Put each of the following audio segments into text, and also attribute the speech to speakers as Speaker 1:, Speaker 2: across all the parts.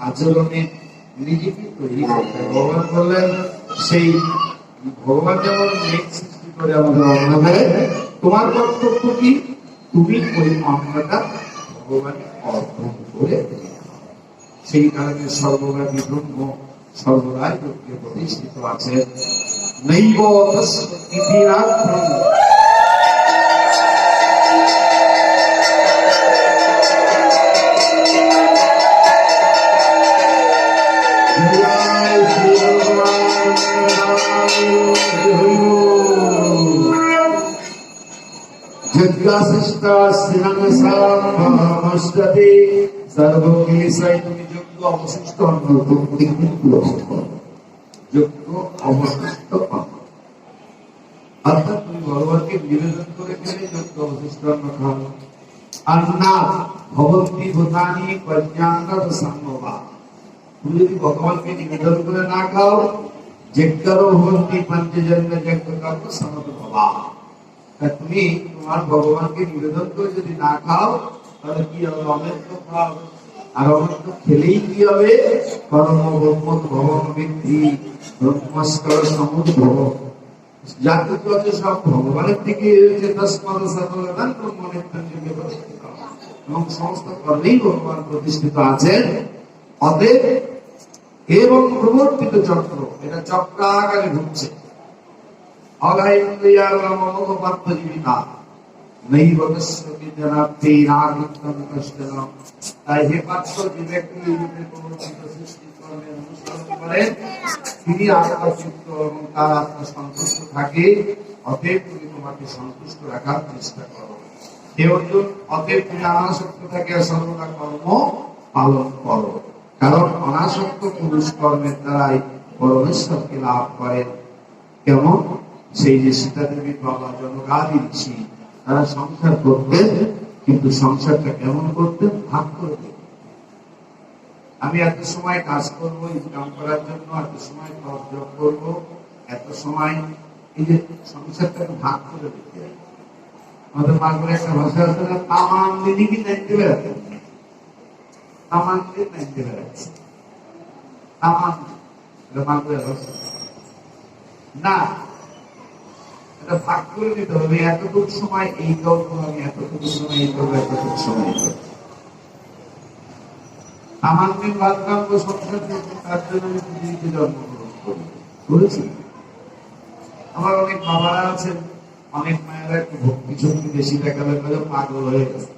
Speaker 1: আচরণে নিজেকে তৈরি করতে ভগবান বললেন, সেই ভগবান যেমন মেঘ সৃষ্টি করে আমাদের অন্ন দেয়, তোমার কর্তব্য কি? তুমি ওই অন্নটা ভগবানের অর্পণ করে সেই কারণে সর্বব্যাপী ব্রহ্ম সর্বদাই লোকে প্রতিষ্ঠিত আছে। নৈব তুমি যোগ্য অবশিষ্ট অন্ন যোগ্য অবশিষ্ট অন্ন, অর্থাৎ তুমি ভগবানকে নিবেদন করে গেলে যোগ্য অবশিষ্ট অন্ন খাও। अन्ना भवन्ति भूतानि प्रज्ञानद संभवा, তুমি যদি ভগবানকে নিবেদন করে না খাও, যজ্ঞরো ভবন্তি পঞ্চজন্ম যজ্ঞ কর্ম সমদ্ভবা, তুমি তোমার ভগবানকে নিবেদন করে যদি না খাও, তাহলে কি হবে? অমৃত খাও। আর অমৃত খেলেই কি হবে? কর্ম ব্রহ্ম ভবন বৃদ্ধি ব্রহ্মস্কর সমুদ্ভব, যা কিছু আছে সব ভগবানের থেকে এসেছে। তস্মাৎ সর্বদান ব্রহ্মনিত্যঞ্জলি প্রতিষ্ঠিত, এবং সমস্ত কর্মেই ভগবান প্রতিষ্ঠিত আছেন। অতএব এবং প্রবর্তিত চক্র, এটা চক্রাকারে ঘুরছে। তাই হে পার্থ, যে ব্যক্তি প্রবর্তিত সৃষ্টি কর্মের অনুসরণ করেন, তিনি আত্মচিত্ত এবং তার আত্মা সন্তুষ্ট থাকে। অতএব তুমি তোমাকে সন্তুষ্ট রাখার চেষ্টা করো। হে অর্জুন, অতএব তুমি অনাসক্ত থাকে সর্বদা কর্ম পালন করো, কারণ অনাসক্ত পুরুষ কর্মের দ্বারাই পরমেশ্বরকে লাভ করেন। কেমন? সেই যে সীতা দেবী বাবা জনগাদি ঋষি, তারা সংসার করতেন, কিন্তু সংসারটা কেমন করতেন? ভাগ করে দিতেন। আমি এত সময় কাজ করবো ইনকাম করার জন্য, এত সময় জব করবো, এত সময়, এই যে সংসারটাকে ভাগ করে দিতে। আমাদের মাগুরে একটা ভাষা আছে না, তামাম দিনই কি নাইতে বেড়াতে, তামাম দিন নাইতে বেড়াচ্ছে, তামাম মাগুরে ভাষা না, এটা ভাগ করে দিতে হবে। এতটুকু সময় এই করবো আমি, এতটুকু সময় এই করবো, এতটুকু সময় এই করবো। আমার দিন বাদ কামবো সংসার করবো, তার জন্য আমি পৃথিবীতে জন্মগ্রহণ করেছি। আমার অনেক বাবারা আছেন, অনেক মায়েরা একটু ভক্তি শক্তি বেশি দেখালে পাগল হয়ে গেছে।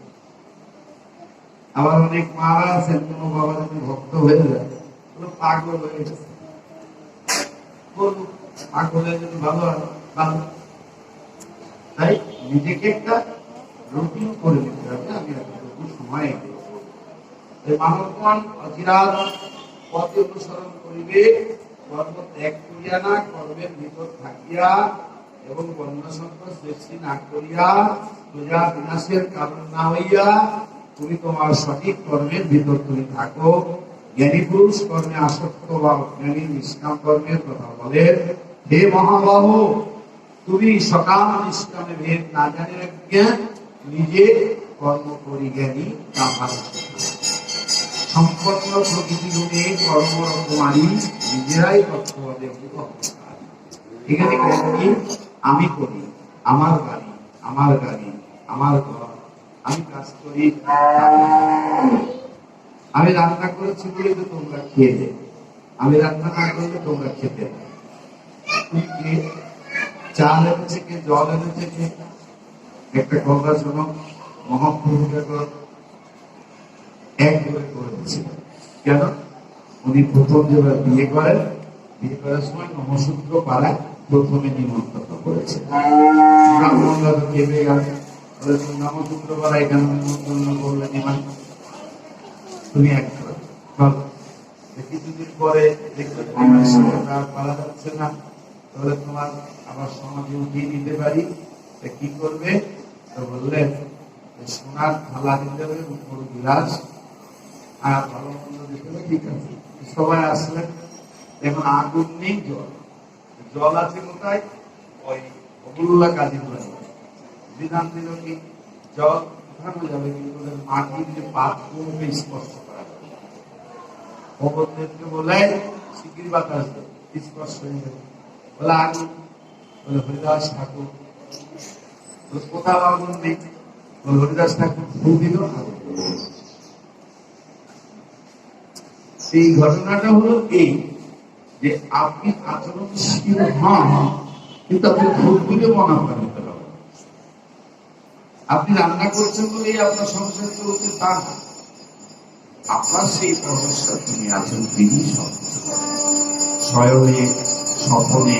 Speaker 1: আবার অনেক মারা আছেন, কোন বাবা যদি ভক্ত হয়ে যায় পাগল হয়ে গেছে। পাগল হয়ে যদি ভালো হয় ভালো, তাই নিজেকে একটা রুটিন করে দিতে হবে। আমি এতটুকু সময় মানবগণ অচিরাত পথে অনুসরণ করিবে, কর্ম ত্যাগ করিয়া না, কর্মের ভিতর থাকিয়া এবং বন্য সম্পদ সৃষ্টি না করিয়া, প্রজা বিনাশের কারণ না হইয়া তুমি তোমার সঠিক কর্মের ভিতর তুমি থাকো। জ্ঞানী পুরুষ কর্মে আসক্ত বা জ্ঞানী নিষ্কাম কর্মের কথা বলে। হে মহাবাহু, তুমি সকাম নিষ্কামে ভেদ না জানে জ্ঞান, নিজে কর্ম করি জ্ঞানী তাহার সম্পন্ন প্রকৃতি গুণে কর্মরত নারী নিজেরাই তত্ত্ববাদে। এখানে জ্ঞানী আমি করি, আমার বাড়ি, আমার গাড়ি, আমার ঘর, আমি কাজ করি, আমি রান্না করেছি বলে তো তোমরা খেয়ে দে, আমি রান্না না করলে তোমরা খেতে না। চাল এনেছে কে, জল এনেছে কে? একটা কথা শোনো, মহাপ্রভু এক করে দিয়েছিল। কেন? উনি প্রথম যেবার বিয়ে করেন, বিয়ে করার সময় নমসূত্র পাড়ায় প্রথমে নিমন্ত্রণ করেছে। ব্রাহ্মণরা তো কেঁপে গেল, নমসূত্র পাড়ায় কেন নিমন্ত্রণ করলেন? ইমান তুমি এক করো। কিছুদিন পরে দেখবে পারা যাচ্ছে না, তাহলে তোমার আবার সমাজে উঠিয়ে দিতে পারি। কি করবে? তো বললেন সোনার থালা দিতে হবে, উপর বিলাস আর ভালো মন্দ দিতে হবে। ঠিক আছে, সবাই আসলেন। এখন আগুন নেই, জল, জল আছে কোথায়? ওই অবুল্লা কাজী বিধান দিল কি জল উঠানো যাবে কিন্তু মাটির যে পাত্রকে স্পর্শ করা যাবে। ভগবতদেবকে বলে শিগগির বাতাস স্পর্শ হয়ে যাবে, বলে আগুন, বলে হরিদাস ঠাকুর, কোথাও আগুন নেই, বলে হরিদাস ঠাকুর ফু দিল। এই ঘটনাটা হলো এই যে আপনি আচরণশীল হন কিন্তু আপনি ভুলগুলো মনে করেন। আপনি রান্না করছেন বলেই আপনার সংসার চলছে তা না, আপনার সেই পরমেশ্বর তিনি আছেন, তিনি সব শয়নে স্বপনে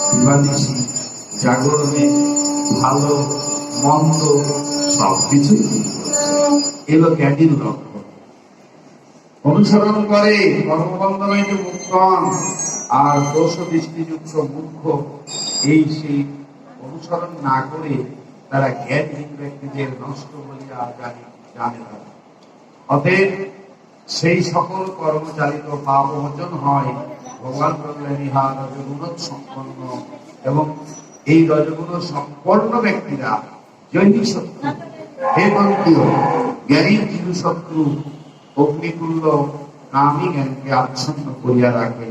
Speaker 1: দিবানিশি জাগরণে ভালো মন্দ সবকিছুই এলো জ্ঞানীর লক্ষণ। অনুসরণ করে কর্মবন্ধনায় মুক্তন আর দোষ দৃষ্টিযুক্ত মূর্খ, এই সেই অনুসরণ না করে তারা জ্ঞানহীন ব্যক্তিদের নষ্ট বলিয়া জানে না। অতএব সেই সকল কর্মচালিত পাপ মোচন হয় ভগবান বললেন ইহা রজগুণ সম্পন্ন, এবং এই রজগুণ সম্পন্ন ব্যক্তিরা জৈনিক শত্রু হে বন্ধু জ্ঞানীর চিরু শত্রু অগ্নিকুল্য কামী জ্ঞানকে আচ্ছন্ন করিয়া রাখে।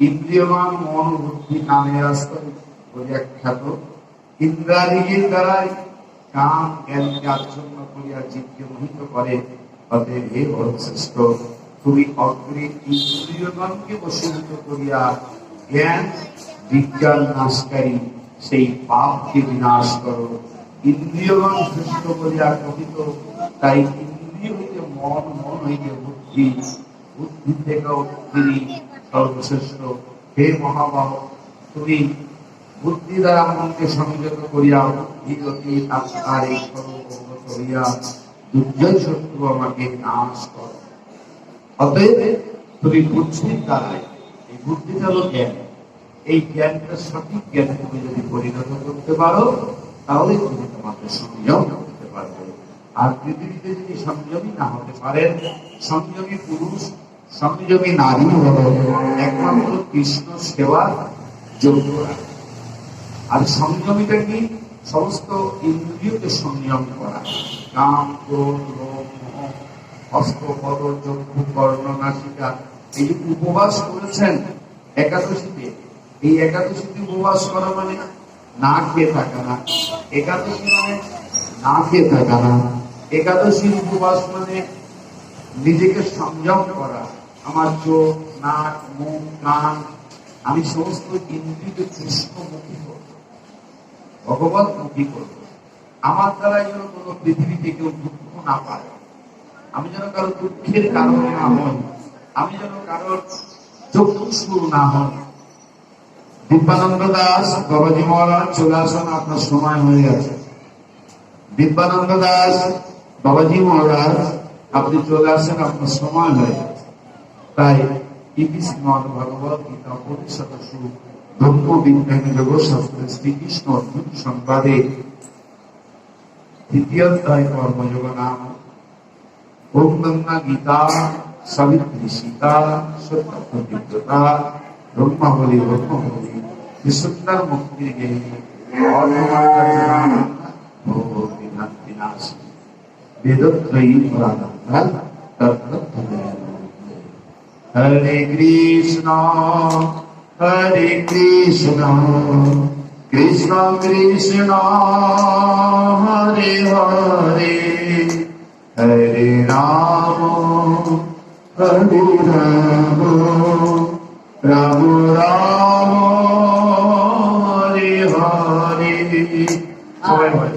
Speaker 1: ইন্দ্রিয়মান মন বুদ্ধি কামে আস্তর করিয়া খ্যাত, ইন্দ্রাদিগের দ্বারাই কাম জ্ঞানকে আচ্ছন্ন করিয়া জীবকে মোহিত করে। অতএব হে বরশ্রেষ্ঠ, তুমি অগ্রে ইন্দ্রিয়গণকে বশীভূত করিয়া জ্ঞান বিজ্ঞান নাশকারী সেই পাপকে বিনাশ করো। ইন্দ্রিয়গণ শ্রেষ্ঠ বলিয়া কথিত, তাই ইন্দ্রিয় হইতে মন, মন হইতে বুদ্ধি, বুদ্ধি থেকেও তিনি সর্বশ্রেষ্ঠ। হে মহাবাহ, তুমি বুদ্ধি দ্বারা মনকে সংযত করিয়া বুদ্ধি অতি আত্মার এই স্বরূপ অবগত হইয়া দুর্জয় শত্রু আমাকে নাশ করো। অতএব তুমি বুদ্ধির দ্বারাই, এই বুদ্ধিটা হলো জ্ঞান, এই জ্ঞানটা সঠিক জ্ঞানে তুমি যদি পরিণত করতে পারো তাহলে তুমি তোমাকে সংযম করতে পারবে। আর পৃথিবীতে যদি সংযমী না হতে পারেন, সংযমী পুরুষ সংযমী নারী হলো একমাত্র কৃষ্ণ সেবার যোগ্য। আর সংযমীটা কি? সমস্ত ইন্দ্রিয়কে সংযম করা, কাম ক্রোধ লোভ মোহ হস্ত পদ চক্ষু কর্ণ নাসিকা। এই যে উপবাস করেছেন একাদশীতে, এই একাদশীতে উপবাস করা মানে না খেয়ে থাকা না, একাদশী মানে না খেয়ে থাকা না, একাদশীর উপবাস মানে নিজেকে সংযম করা। আমার চোখ নাক মুখ কান আমি সমস্ত ইন্দ্রিয়কে কৃষ্ণমুখী করব, ভগবতমুখী করব। আমার দ্বারা যেন কোনো পৃথিবীতে কেউ দুঃখ না পায়, আমি যেন কারো দুঃখের কারণ না হই, আমি যেন কারোর চক্ষুষ্ফুর না হই। দিব্যানন্দ দাস বাবাজি মহারাজ চলে আসুন, আপনার সময় হয়ে গেছে। দিব্যানন্দ দাস বাবাজি মহারাজ আপনি চলে আসেন, আপনার সময় হয়ে গেছে। তাই শ্রীমদ ভগবত গীতা উপনিষদ ধর্ম বিজ্ঞান যোগশাস্ত্রে শ্রীকৃষ্ণ অর্জুন সংবাদে তৃতীয় অধ্যায় কর্মযোগ নাম ওম গঙ্গা গীতা সাবিত্রী সীতা সত্যতা ব্রহ্মাবলী ব্রহ্মবলী সুন্দর মুক্তির বেদত্রয়ী হরে কৃষ্ণ কৃষ্ণ কৃষ্ণ হরে হরে হরে রাম রাম রাম হরে হরে। সবাই বলে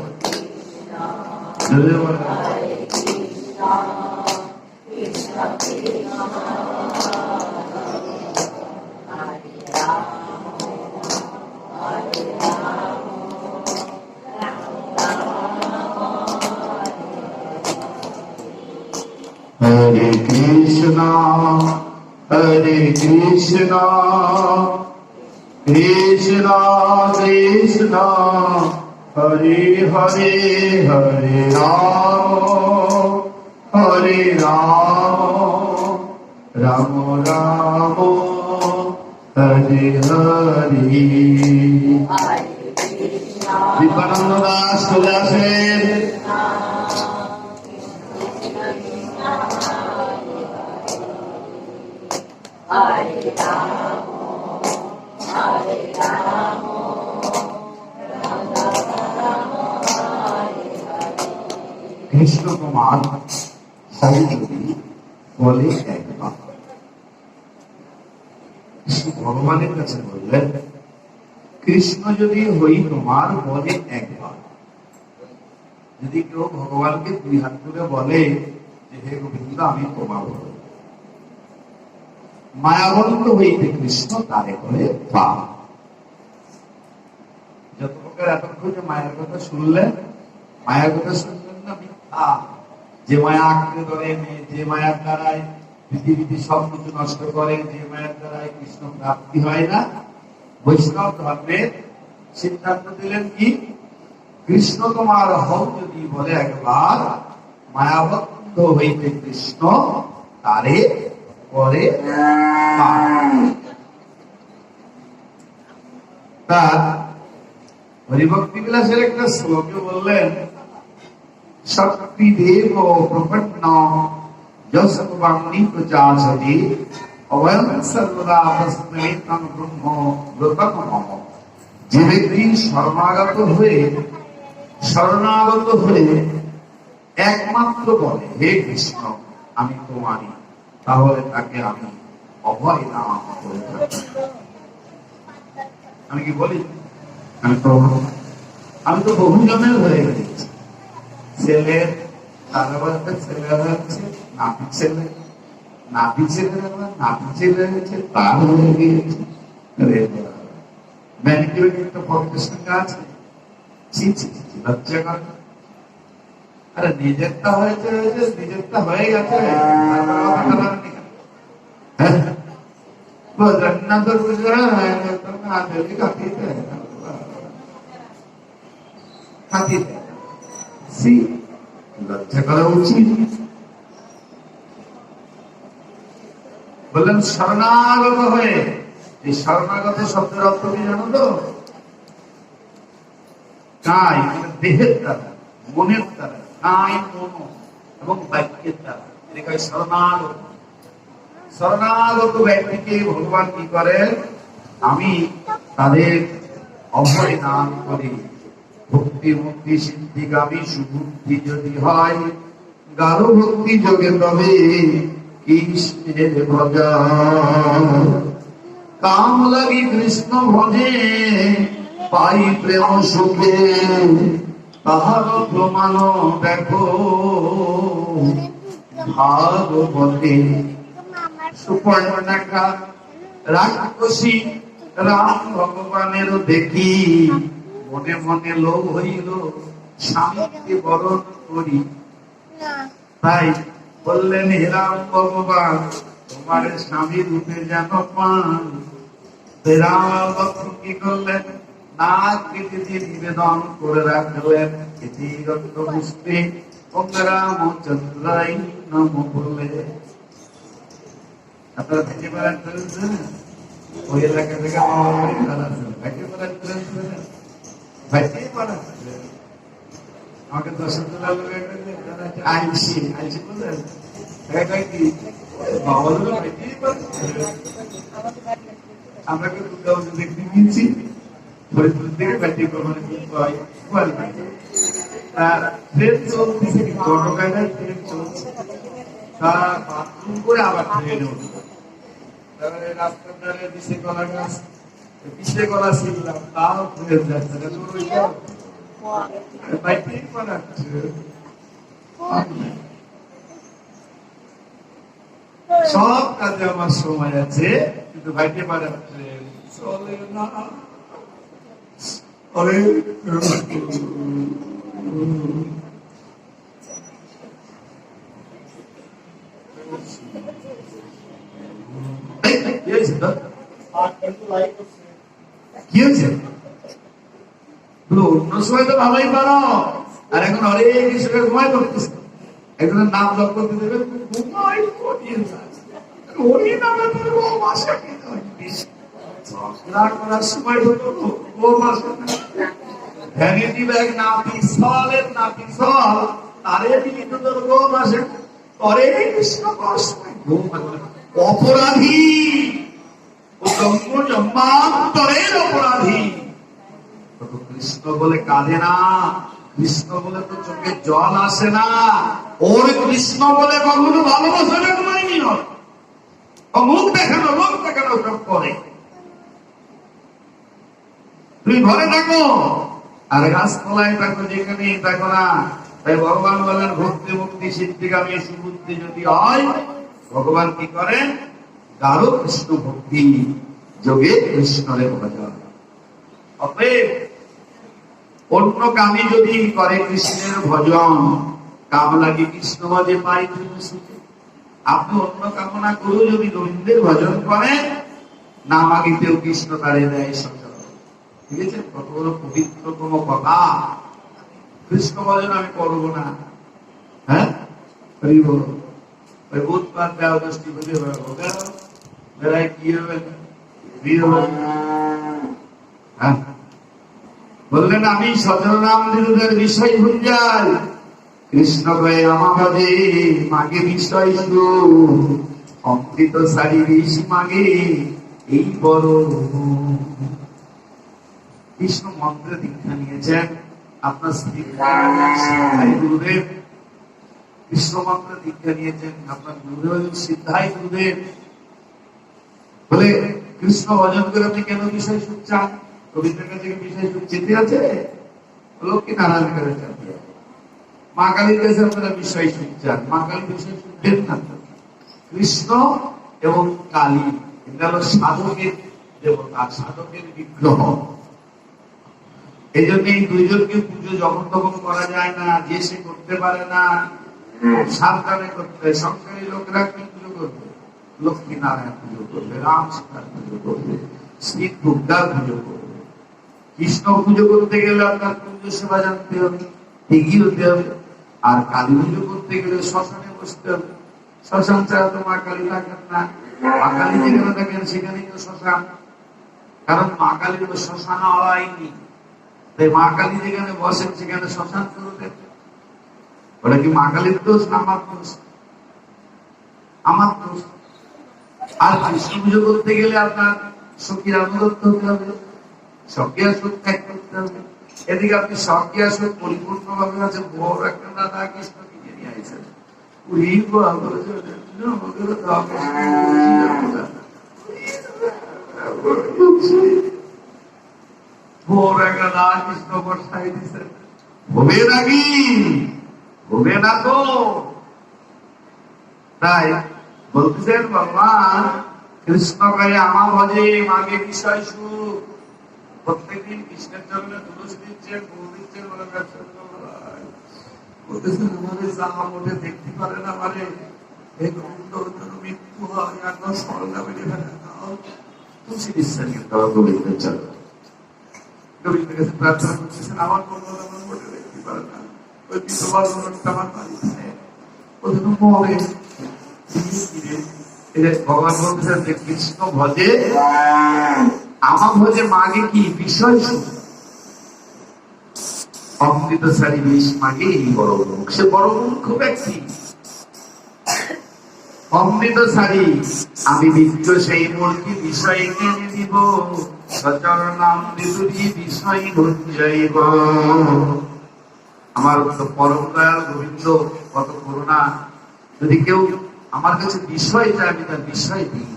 Speaker 1: Hare Krishna, Hare Krishna, Krishna Krishna, Hare Hare, Hare Ram, Hare Ram, Ram Ram, Hare Hare. Hare Krishna, Divyananda Das চলে আসেন। কৃষ্ণ কুমার যদি বলে একবার, কৃষ্ণ ভগবানের কাছে বললেন, কৃষ্ণ যদি হই তোমার বলে একবার। যদি কেউ ভগবানকে দুই হাত করে বলে যে হে গোবিন্দ আমি তোমার বল, মায়াবন্ত হইতে কৃষ্ণ তারে করে পা। যত প্রকার এতক্ষণ যে মায়ের কথা শুনলেন, মায়ের কথা শুনলেন না মিথ্যা, যে মায়া আঁকড়ে ধরে, যে মায়ার দ্বারায় পৃথিবীতে সবকিছু নষ্ট করে, যে মায়ের দ্বারায় কৃষ্ণ প্রাপ্তি হয় না। বৈষ্ণব ধর্মের সিদ্ধান্ত দিলেন কি, কৃষ্ণ তোমার হও যদি বলে একবার, মায়াবদ্ধ হইতে কৃষ্ণ তারে করে। তার হরিভক্তি বিলাসের একটা শ্লোকে বললেন, শক্তি দেব প্রপন্ন যশবাণী প্রচারতি অবয়ং সর্বদা তস্মৈতং ব্রহ্ম ব্রতম মম। যে ব্যক্তি শরণাগত হয়ে একমাত্র বলে হে কৃষ্ণ আমি তোমারই, তাহলে তাকে আমি অভয় নাম করে থাকি। আমি কি বলি, আমি তো বহুজনের হয়ে গেছি। ছেলের তার ছেলে হয়েছে, নাতি ছেলে, নাতি ছেলে, নাতি ছেলে হয়েছে, তার হয়ে গিয়েছে। একটা ভক্তের সঙ্গে আছে, লজ্জা করে। আরে নিজেরটা হয়েছে, নিজেরটা হয়ে গেছে, লজ্জা করা উচিত। বললেন শরণাগত হয়ে। এই শরণাগত শব্দের অর্থ কি জানো তো? কায় মানে দেহের দ্বারা, মনের দ্বারা, কায় মন এবং বাক্যের দ্বারা, এটাকে শরণাগত। শরণাগত ব্যক্তিকে ভগবান কি করেন, আমি তাদের অভয় নাম করি। ভক্তি মুক্তি সিদ্ধিগামী সুবুদ্ধি যদি হয়, গাঢ় ভক্তি যোগে তবে কৃষ্ণের ভজা। কাম লাগি কৃষ্ণ ভজে পাই প্রেম সুখে, তাহার প্রমাণ দেখো ভাগবতে। সুপর্ণাখা রাক্ষসী রাম ভগবানের দেখি, মনে মনে লোভ হইল স্বামীকে বরণ করি। তাই বললেন হে রাম ভগবান তোমার স্বামী রূপে যেন পান। রাম ভক্ত কি করলেন, নাক কেটে দিয়ে নিবেদন করে রাখলেন, এটি রক্ত পুষ্পে রামচন্দ্রাই নম বলে। আপনারা ভেটে পাড়ার করেছেন, ওই এলাকা থেকে ভেটে পাড়ার করেছেন, ভেটে পাড়া আমাকে 10,000 আইসি আইসি বলেন আমরা কিন্তু দেখতে নিয়েছি ফরিদপুর থেকে ব্যাটি প্রমাণে ট্রেন চলতেছে, গণকায়দায় ট্রেন চলছে, তারা বাথরুম করে আবার ট্রেনে উঠল। তারপরে রাস্তার ধারে দিশে গলা গাছ, পিছিয়ে গলা ছিলাম, তাও ট্রেন যাচ্ছে না। সব কাজে আমার সময় আছে, কিন্তু ভাইকে পারে চলে না। কি হয়েছে? অন্য সময় তো ভালোই পারো, আর এখন হরে কৃষ্ণের ঘুমাই করতেছে। একজনের নাম জপ করতে দেবে, ঘুমাই করিয়ে ওই নামে করার সময় হলো ও মাসে ভ্যানিটি ব্যাগ না পিস্তলের না পিস্তল তারে দিলি তো তোর ঘুম আসে করে কৃষ্ণ কষ্ট ঘুম অপরাধী ও জন্ম জন্মান্তরের অপরাধী কৃষ্ণ বলে কাঁদে না, কৃষ্ণ বলে তো চোখে জল আসে না, ওর কৃষ্ণ বলে কখনো ভালোবাসা জন্মায়নি, মুখ দেখানো সব করে। তুমি ঘরে থাকো আর গাছতলায় থাকো, যেখানেই থাকো না, তাই ভগবান বলেন ভক্তি মুক্তি সিদ্ধিগামী সুবুদ্ধি যদি হয়, ভগবান কি করেন? গাঢ় কৃষ্ণ ভক্তি যোগে কৃষ্ণরে ভজন। অতএব অন্য কামে যদি করে কৃষ্ণের ভজন, কাম লাগে কৃষ্ণ ভজে পাই সুখে। আপনি অন্য কামনা করে যদি গোবিন্দের ভজন করেন, না মাগিতেও কৃষ্ণ তারে দেয় সচল। ঠিক আছে? কত বড় পবিত্রতম কথা। কৃষ্ণ ভজন আমি করবো না, হ্যাঁ ওই বুধবার দেওয়া দোষটি বুঝে বেড়ায় কি হবে? হ্যাঁ বললেন আমি সচল নাম বিরোধের বিষয় ভুল যাই, কৃষ্ণ কয়ে আমাকে মাগে বিষয় অমৃত সারি বিষ মাগে এই বড়। কৃষ্ণ মন্ত্রে দীক্ষা নিয়েছেন আপনার স্ত্রী গুরুদেব, কৃষ্ণ মন্ত্রে দীক্ষা নিয়েছেন আপনার গুরুদেব সিদ্ধাই গুরুদেব। বলে কৃষ্ণ ভজন করে আপনি কেন বিষয় সুখ চান? রবীন্দ্রের কাছে বিষয় সুখ চেতে আছে? লক্ষ্মী নারায়ণ করে চাতে, মা কালীর কাছে আপনারা বিষয় সুখ চান, মা কালী বিষয় সুখ দেন না। কৃষ্ণ এবং কালী এটা হলো সাধকের দেবতা, সাধকের বিগ্রহ। এই জন্য এই দুইজনকে পুজো যখন তখন করা যায় না, যে সে করতে পারে না, সাবধানে করতে হয়। সংসারী লোকরা কি পুজো করবে? লক্ষ্মী নারায়ণ পুজো করবে, রাম সীতার পুজো করবে, শ্রী দুর্গার পুজো করবে। কৃষ্ণ পুজো করতে গেলে আপনার পুজো সেবা জানতে হবে, এগিয়ে হতে হবে। আর কালী পুজো করতে গেলে শ্মশানে বসতে হবে। শ্মশান ছাড়া তো মা কালী থাকেন না, মা কালী যেখানে থাকেন সেখানেই তো শ্মশান, কারণ মা কালীর তো শ্মশান হয়নি। তাই মা কালী যেখানে বসেন সেখানে শ্মশান করবেন। ওটা কি মা কালীর দোষ না আমার দোষ? আমার দোষ। আর কৃষ্ণ পুজো করতে গেলে আপনার সখীর আনুগত্য হতে হবে, সক্রিয়া সুখ ত্যাগ করতে হবে। এদিকে আপনি সক্রিয়া সুখ পরিপূর্ণ ভাবে আছে, বড় একটা দাদা কৃষ্ণ কিনে নিয়ে আইছেন, বড় একটা দাদা কৃষ্ণ বর্ষায় দিচ্ছেন, হবে নাকি? হবে না তো। তাই বলতেছেন ভগবান কৃষ্ণ গায়ে আমার ভজে মাগে বিষয় সুখ। প্রত্যেকদিন কৃষ্ণের জন্য তুলস দিচ্ছেন, ফুল দিচ্ছেন, বলে বলতেছেন আমাদের জামা মোটে দেখতে পারে না, মানে এই গোবিন্দর জন্য মৃত্যু হয়, একবার স্মরণা বেড়ে ফেলে দাও। তুলসী দিচ্ছেন কিন্তু আমার গোবিন্দের জন্য। গোবিন্দের কাছে প্রার্থনা করতেছেন আমার কোনো আমার মোটে দেখতে পারে না, ওই বিধবার লোকটা আমার বাড়িতে ওদের মরে। ভগবান বলতেছেন যে কৃষ্ণ ভজে আমার ভজে মাগে কি বিষয় সুখ, অমৃত সারি বিষ মাগে এই বড় মুখ। সে বড় মূর্খ ব্যক্তি। অমৃত সারি আমি বিদ্য সেই মূর্তি বিষয় কিনে দিব, সচল নাম বিদুরি বিষয় ভুঞ্জাইব। আমার পরম দয়াল গোবিন্দ কত করুণা। যদি কেউ আমার কাছে বিষয় চায় আমি তার বিষয় দিই,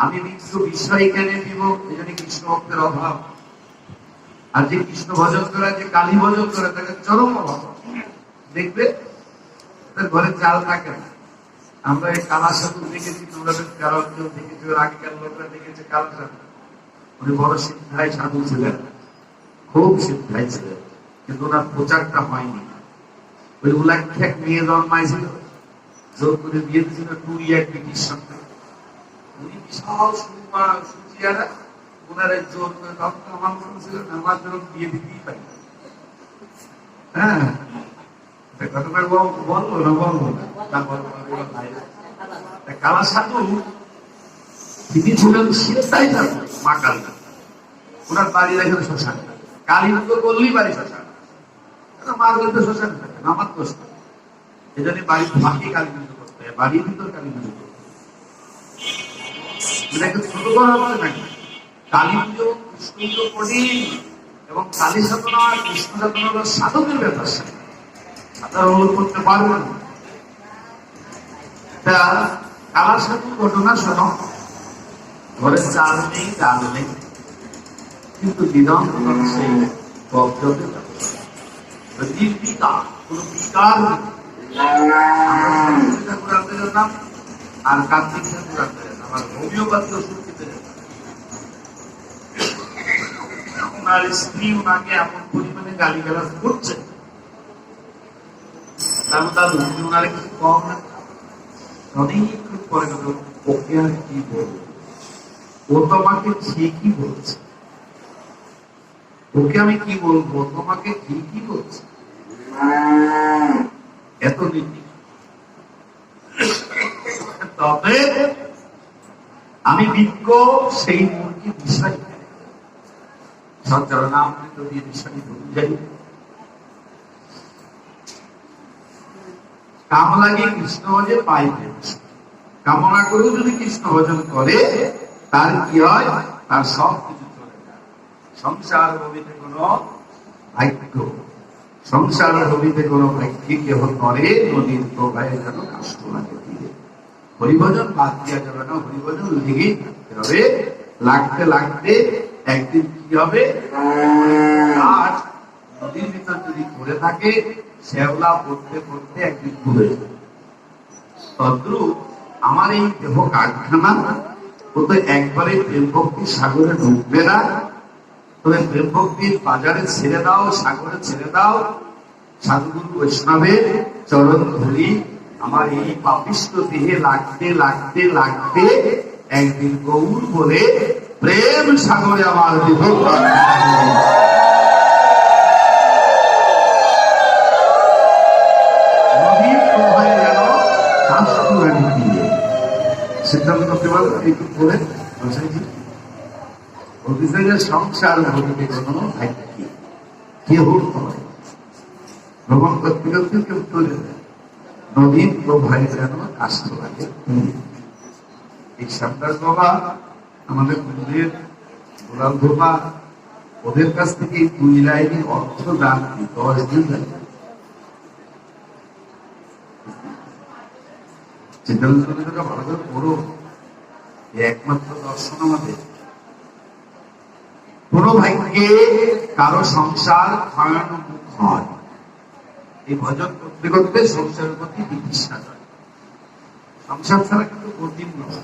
Speaker 1: আমি নিত্য বিষয় কেনে দিব। এই জন্য কৃষ্ণ ভক্তের অভাব। আর যে কৃষ্ণ ভজন করে, যে কালী ভজন করে, তাকে চরম অভাব। দেখবে তার ঘরে চাল থাকে না। আমরা এই কালা সাধু দেখেছি, তোমরা কারণ দেখেছি, ওর আগেকার লোকরা দেখেছে কালা সাধু। উনি বড় সিদ্ধাই সাধু ছিলেন, খুব সিদ্ধাই ছিলেন, কিন্তু ওনার প্রচারটা হয়নি। ওই উল্লাখ্যাক মেয়ে জন্মাইছিল, জোর করে বিয়ে দিয়েছিল টুরি এক ব্রিটিশ সরকার। উনি বিশাল সুচিয়ারা, ওনার জোর করে রক্ত আমার করেছিলেন, আমার জন্য বিয়ে দিতেই পারি। হ্যাঁ ঘটনা বলবো না, বলবো না। কালা সাধু তিনি ছিলেন সিদ্ধাই সাধু, মা কালী। ওনার বাড়ির এখানে শ্মশান, কালী পুজো করলেই বাড়ি শ্মশান, মার কিন্তু শ্মশান থাকে না, আমার দোষ নেই। এই জন্য বাড়ির ফাঁকে কালী পুজো করতে হয়, বাড়ির ভিতর কালী পুজো করতে হয়। এটাকে ছোট করা হচ্ছে নাকি? কালী পুজো কৃষ্ণ পুজো করি, এবং কালী সাধনা কৃষ্ণ সাধনা হলো সাধকের ব্যাপার, সাধারণ করতে পারবে না। কালা সাধুর ঘটনা শোনো। ঘরে চাল নেই, ডাল নেই, কিন্তু বিধান সেই নির্বিকার, কোন বিকার ঠাকুর আনতে যেতাম, আর কার্তিক ঠাকুর আনতে যেতাম, আর হোমিওপ্যাথি ওষুধ খেতে যেতাম। ওনার স্ত্রী ওনাকে এমন পরিমাণে গালিগালাজ করছে, তার মধ্যে ওনার কিছু কম না। অনেকক্ষণ পরে ওকে আর কি বলবো, ও তোমাকে ঠিকই বলছে, ওকে আমি কি বলবো, তোমাকে ঠিকই বলছে, এত নীতি। তবে আমি বিজ্ঞ সেই মুরগি বিষয় সঞ্চালনা আমৃত দিয়ে বিষয় যাই। কাম লাগে কৃষ্ণ ভজে পাই, কামনা করেও যদি কৃষ্ণ ভজন করে তার কি হয়, তার সব কিছু চলে যায়। সংসার ভবিতে কোন ভাগ্য, সংসার ভবিতে কোন ভাগ্যে কেহ করে, নদীর প্রবাহে যেন কাষ্ট লাগে দিয়ে হরিভজন বাদ দেওয়া যাবে না, হরিভজন লেগেই থাকতে হবে। লাগতে লাগতে একদিন কি হবে, নদীর ভিতর যদি পড়ে থাকে, শ্যাওলা পড়তে পড়তে একদিন ডুবে যাবে। তদ্রুপ আমার এই দেহ কারখানা, ও তো একবারে প্রেম ভক্তির সাগরে ডুববে না। তবে প্রেম ভক্তির বাজারে ছেড়ে দাও, সাগরে ছেড়ে দাও, সাধুগুরু বৈষ্ণবের চরণ ধরি আমার এই পাপিষ্ঠ দেহে লাগতে লাগতে লাগতে একদিন গৌর বলে প্রেম সাগরে আমার দেহ নদীর প্রবাহে যেন কাষ্টরানি দিয়ে সিদ্ধান্ত করতে পারবে। একটু পরে সংসার ভূমিতে কোনো ভাগ্য কেউ নয়, ভ্রমণ করতে করতে কেউ চলে যায়, নদীর প্রবাহে যেন কাষ্ট লাগে। এই সান্তার বাবা আমাদের গুরুদেব গোলাল বাবা, ওদের কাছ থেকে 2 লাইনে অর্থ দান 10 দিন লাগে। চিন্তা ভালো করে পড়ো, একমাত্র দর্শন আমাদের। কোন ভাগ্যে কারো সংসার ভয়ানক মুখ হয়, এই ভজন করতে করতে সংসারের প্রতি বিতৃষ্ণা হয়। সংসার ছাড়া কিন্তু কঠিন নয়,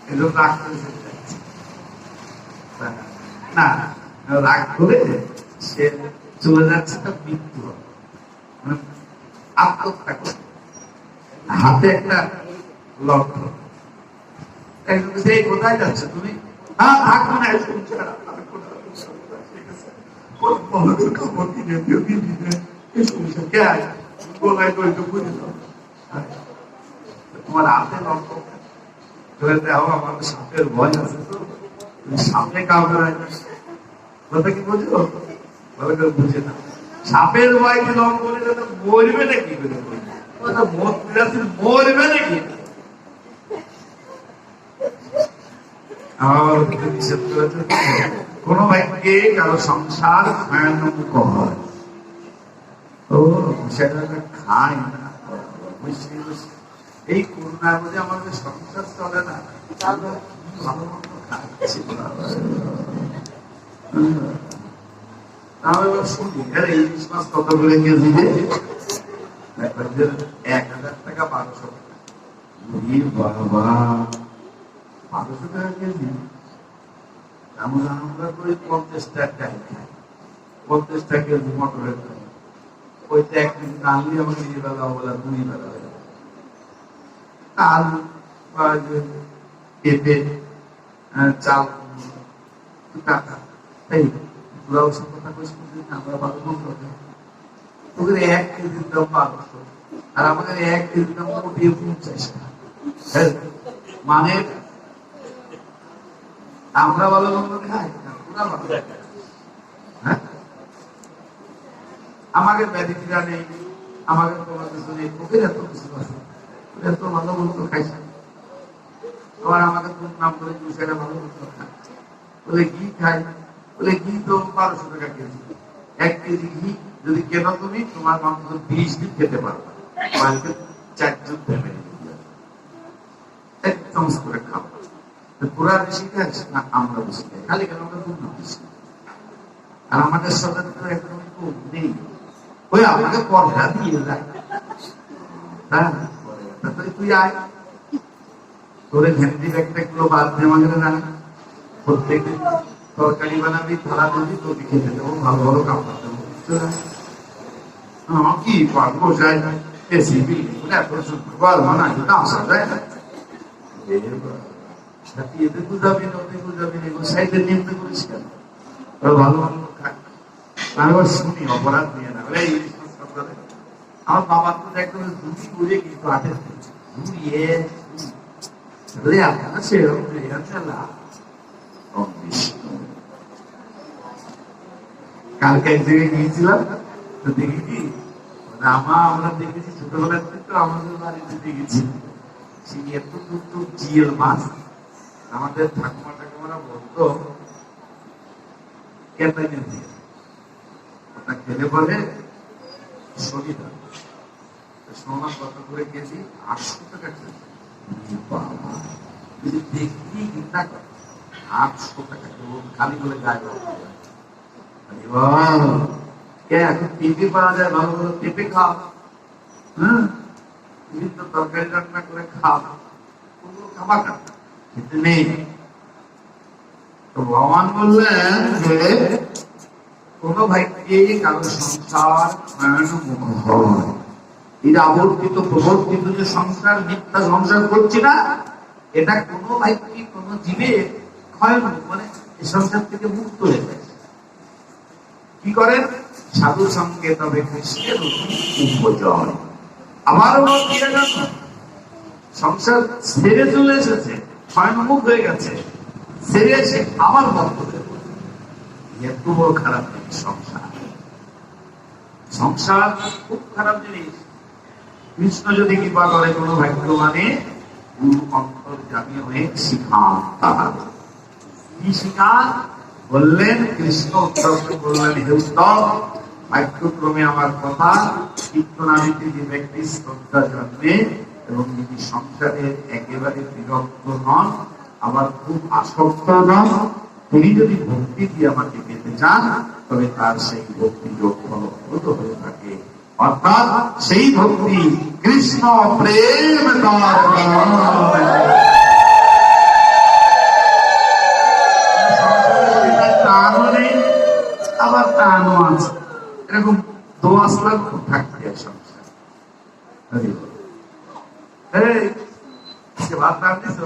Speaker 1: এজন্য রাগ করে না, রাগ করে সে চলে যাচ্ছে, তার মৃত্যু হবে, মানে আত্মহত্যা করে। হাতে একটা লক্ষ্য, কোথায় যাচ্ছে তুমি, থাকবো না, তোমার হাতে লক্ষ্য আমাদের সাপের ভয় আছে, তো সামনে কাউকে কথা কি বুঝলো, ভালো করে বুঝে না। সাপের ভয় কি লক্ষ্য করে মরবে নাকি, মরবে নাকি? কোন ভাগ্যে কারো সংসার ভয়ানক হয়, ও সেটা খায় না। এই করোনার মধ্যে আমাদের সংসার চলে না, ভালো মন্দ খাচ্ছি। তাহলে শুনি ইলিশ মাছ কত করে কেজি, 1000 টাকা 1200 টাকা। বাবা 1200 টাকা কেজি, আমরা করি 50 টাকা খাই, 50 টাকা কেজি মটরের দাম, ওইটা একদিন আনলে আমাকে এই বেলা বলা 2 বেলা হয়ে যাবে। আলু বা পেঁপে, চাল, টাকা, তাই তোরা ওসব কথা কইস, আমরা ভালো মন্দ তোদের 1 কেজির দাম 1200, আর আমাদের 1 কেজির দাম মোটিয়ে 50 টাকা। মানে আমরা ভালো মন্দ খাই, ওরা ভালো খায়। আমাকে ব্যাধিটা নেই, আমাকে কোনো কিছু নেই, ওদের এত কিছু আছে, এত ভালো মন্দ খাইছে, আবার আমাকে কোন নাম করে সেটা ভালো মন্দ খায়, বলে ঘি খাই, বলে ঘি তো 1200 টাকা কেজি, 1 কেজি ঘি যদি কেন তুমি তোমার মাত্র 20 দিন খেতে পারবে, বাড়িতে 4 জন ফ্যামিলি এক চামচ করে খাবো। পুরা বেশি খাস না আমরা বেশি খাই, খালি কেন আমরা দুধ বেশি, আর আমাদের সাথে তো একদম খুব নেই, ওই আমাকে পরটা দিয়ে যায়, তুই আয় তোরে ভেন্ডি ব্যাগটা গুলো বাদ দিয়ে আমাকে না, প্রত্যেক তরকারি বানাবি, থালা দিবি, তোকে খেতে দেবো, ভালো ভালো কাপড় দেবো, কি পারবো যাই এসি বিল্ডিং এত শুক্রবার মানা কিন্তু আসা যায় না, এতে বুঝাবি না ওতে বুঝাবি না, সাইডে নিয়ন্ত্রণ করিস কেন, ভালো ভালো খায়। আমি শুনি অপরাধ নিয়ে না, আমার বাবা তো একদম দুটি করে কিন্তু আটে ঘুরিয়ে কালকে এক জায়গায় গিয়েছিলাম তো দেখি কি আমরা দেখেছি ছোটবেলার থেকে আমাদের বাড়িতে দেখেছি এত টুকটুক জিএল মাছ, আমাদের ঠাকুমা ঠাকুমারা বলতো কেতাইনের দিয়ে ওটা খেলে পরে শরীর সোনা কত করে কেজি, 800 টাকা কেজি, 800 টাকা খালি বলে গায়ে এখন পেঁপে পাওয়া যায়, ভালো ভালো পেঁপে খাও, হ্যাঁ বিভিন্ন তরকারি রান্না করে খাও, ওগুলো খাবার খেতে নেই। তো ভগবান বললেন যে কোন ভাইকে কারো সংসার ভয়ানক হয়, এটা আবর্তিত প্রবর্তিত যে সংসার, মিথ্যা সংসার করছি না, এটা কোন ভাইকে কোন জীবে ক্ষয় মানে এই সংসার থেকে মুক্ত হয়ে যায়। কি করেন? সাধু সঙ্গে তবে কৃষ্ণের উপজয়। আবারও সংসার ছেড়ে চলে এসেছে, স্বয়ংমুখ হয়ে গেছে, ছেড়ে এসে আবার বক্তব্য এত বড় খারাপ জিনিস সংসার। সংসার খুব খারাপ জিনিস। কৃষ্ণ যদি কৃপা করে কোনো ভাগ্যবানে গুরু অন্তর্যামী হয়ে শিখান, তাহার কি শিখান বললেন? কৃষ্ণ উত্তর বললেন, হে উত্তম, ভাগ্যক্রমে আমার কথা কীর্তনাদিতে যে ব্যক্তি শ্রদ্ধা জন্মে এবং যিনি সংসারের একেবারে বিরক্ত নন, আবার খুব আসক্ত নন, তিনি যদি ভক্তি দিয়ে আমাকে পেতে চান, তবে তার সেই ভক্তি যোগ ফলপ্রদ হয়ে থাকে। অর্থাৎ সেই ভক্তি কৃষ্ণ প্রেম টানও নেই, আবার টানও আছে, এরকম দোয়াশলা খুব থাকতে সংসার। ভাত রাঁধছিস,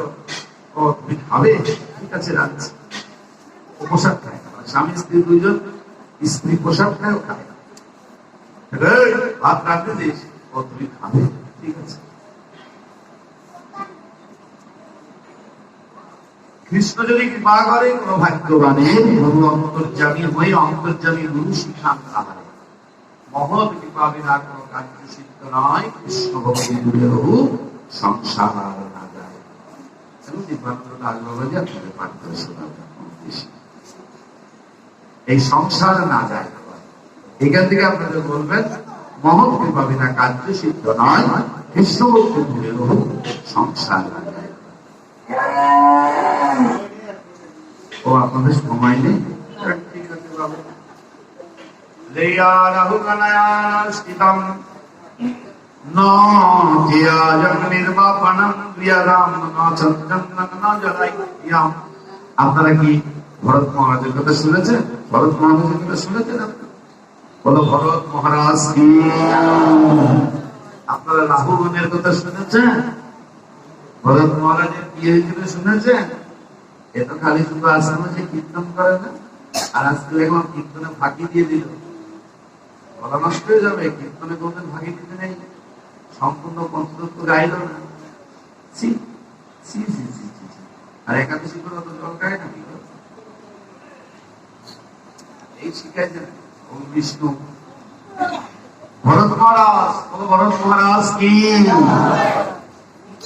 Speaker 1: ও তুমি খাবে, ঠিক আছে রাখছি। পোশাক খায় না, স্বামী স্ত্রী দুইজন, স্ত্রী পোশাক খায়, ও খায় না। ভাত রাঁধতেছিস, ও তুমি খাবে, ঠিক আছে। কৃষ্ণ যদি কৃপা করে কোন ভাগ্যবানের গুরু অন্তর্যামী হয়ে অন্তর্যামী গুরু শিখান, তাহারে মহৎ কৃপা বিনা কোন কার্য সিদ্ধ নয়। কৃষ্ণ ভক্তি দূরে রহু, সংসার না যায়। এই সংসার না যায়, এখান থেকে আপনাদের বলবেন মহৎ কৃপা বিনা কার্য সিদ্ধ নয়, কৃষ্ণ ভক্তি দূরে রহু, সংসার না যায়। ও আপনাদের সময় নেই, ঠিক আছে বাবু। আপনারা কি ভরত মহারাজের কথা শুনেছেন? ভরত মহারাজের কথা শুনেছেন? বলো ভরত মহারাজ কি। আপনারা রাহুগণের কথা শুনেছেন? ভরত মহারাজের কি হয়েছিল শুনেছেন? এ তো খালি শুধু আশ্রমে যে কীর্তন করে না, আর আজকে এখন কীর্তনে ফাঁকি দিয়ে দিল, বলা নষ্ট হয়ে যাবে। কীর্তনে কোনদিন ফাঁকি দিতে নেই, সম্পূর্ণ পঞ্চতত্ত্ব গাইল না। আর একাদশী করে অত জল গায় না, এই শিখাইছে ওম বিষ্ণু ভরত মহারাজ, ভরত মহারাজ কি?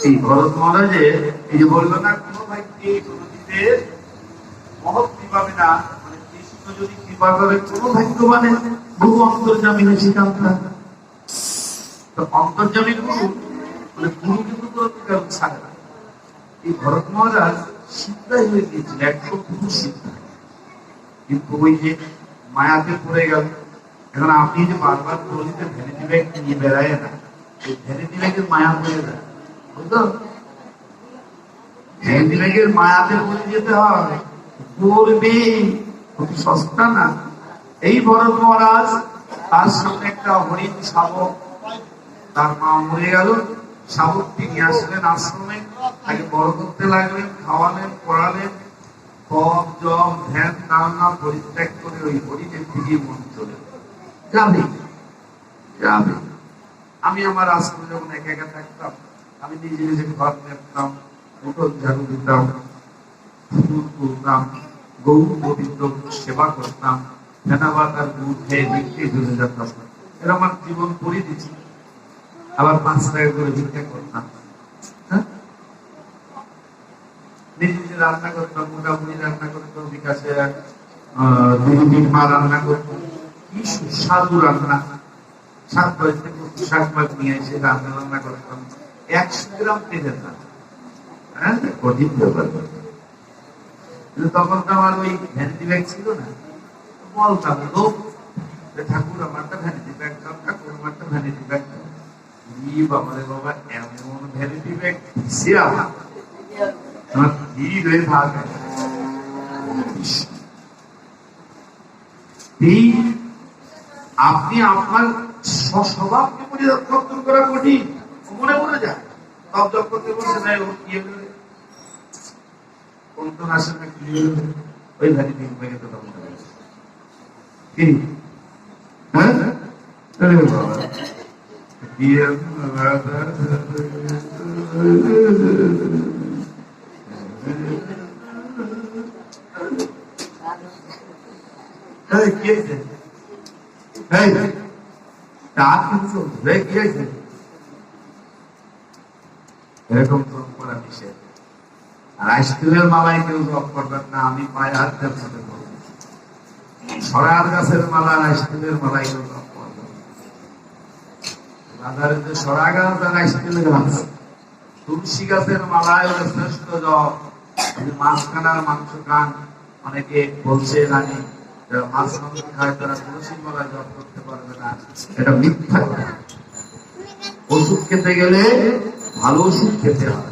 Speaker 1: এই ভরত মহারাজের এই যে বললো না, কোনো ভাইকে কোনো জীবের মহৎ পাবে না, মানে কৃষ্ণ যদি কৃপা করে কোনো ভাগ্য মানে বহু অন্তর্যামী নিশিকান্তা। তো অন্তর্যামী গুরু মানে গুরু কিন্তু পুরস্কার ছাড়ে না। এই ভরত মহারাজ সিদ্ধাই হয়ে গিয়েছিল, একদম পুরুষ সিদ্ধা, কিন্তু ওই যে মায়াতে পড়ে গেল। এখন আপনি যে বারবার বলিতে ভ্যানিটি ব্যাগ নিয়ে বেড়ায় না, এই ভ্যানিটি ব্যাগের মায়া পড়ে যায়, বুঝলো? ভ্যানিটি ব্যাগের মায়াতে পড়ে যেতে হয়, পড়বে, অতি সস্তা না। এই ভরত মহারাজ, তার সামনে একটা হরিণ শাবক, তার মা মরে গেল, শাবকটি নিয়ে আসলেন আশ্রমে, তাকে বড় করতে লাগলেন, খাওয়ালেন, পড়ালেন, কম জম ধ্যান ধারণা পরিত্যাগ করে ওই হরিণের দিকে মন চলে যাবে যাবে। আমি আমার আশ্রমে যখন একা একা থাকতাম, আমি নিজে নিজে ঘর দেখতাম, উঠোন ঝাড়ু দিতাম, ফুল তুলতাম, গৌ গোবিন্দ সেবা করতাম, ফেনাবাদ আর দুধ খেয়ে ভিক্ষে চলে যেতাম। এরা আমার জীবন পড়ে দিচ্ছি। আবার 5 টাকা করে ভিক্ষা করতাম, হ্যাঁ, নিজে নিজে রান্না করতাম, মোটামুটি রান্না করতাম, বিকাশে 2-3 মা রান্না করতাম, কি সুস্বাদু রান্না। 7 বছর থেকে শাক মাছ নিয়ে এসে রান্না করতাম, 100 গ্রাম পেতে যেতাম, হ্যাঁ, কঠিন ব্যাপার। কিন্তু তখন তো আমার ওই ভ্যানিটি ব্যাগ ছিল না, বলতাম লোক, ঠাকুর আমারটা ভ্যানিটি ব্যাগ দাও, ঠাকুর আমারটা ভ্যানিটি ব্যাগ দাও। বাবা রে বাবা, এমন ভ্যানিটি ব্যাগ দিছে আমার ভিড় হয়ে থাকে। আপনি আপনার স্বভাবকে পরিবর্তন করা কঠিন, মনে পড়ে যায়। সব জব করতে বলছে না, ও কি কোন তো আসে না, কি ওই ভ্যানিটি ব্যাগে তো মনে হয়েছে কি, হ্যাঁ, বাবা এরকম পরম্পরা নিষেধ। আর আইসক্রিমের মালায় কেউ জপ করবেন না, আমি পায়ে হাত সাথে করবো। সরার গাছের মালা আর আইসক্রিমের মালায় কেউ জপ করবেন। বাজারে যে সরা গাছ আর আইসক্রিমের গাছ, তুলসী গাছের মালায় শ্রেষ্ঠ জপ। মাছ খানার মাংস খান, অনেকে বলছে জানি মাছ মাংস খায় তারা তুলসী মালায় জপ করতে পারবে না, এটা মিথ্যা। ওষুধ খেতে গেলে ভালো ওষুধ খেতে হয়।